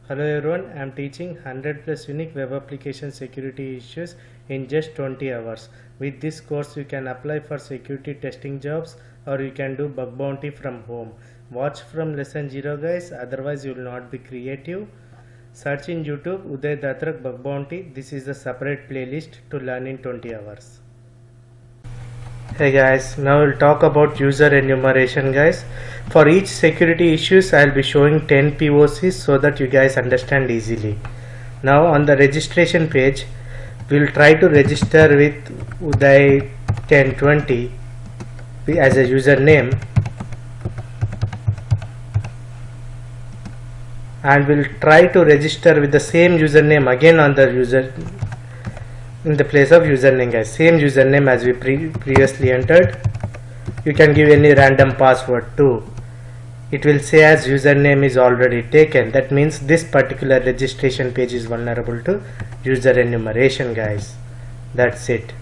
Hello everyone, I am teaching 100 plus unique web application security issues in just 20 hours. With this course you can apply for security testing jobs or you can do bug bounty from home. Watch from lesson 0 guys, otherwise you will not be creative. Search in YouTube Uday Datrak bug bounty. This is a separate playlist to learn in 20 hours. Hey guys, now we'll talk about user enumeration guys. For each security issues I'll be showing 10 POCs so that you guys understand easily. Now on the registration page we'll try to register with Uday 1020 as a username, and we'll try to register with the same username again on the user in the place of username guys, same username as we previously entered. You can give any random password too. It will say as username is already taken. That means this particular registration page is vulnerable to user enumeration guys. That's it.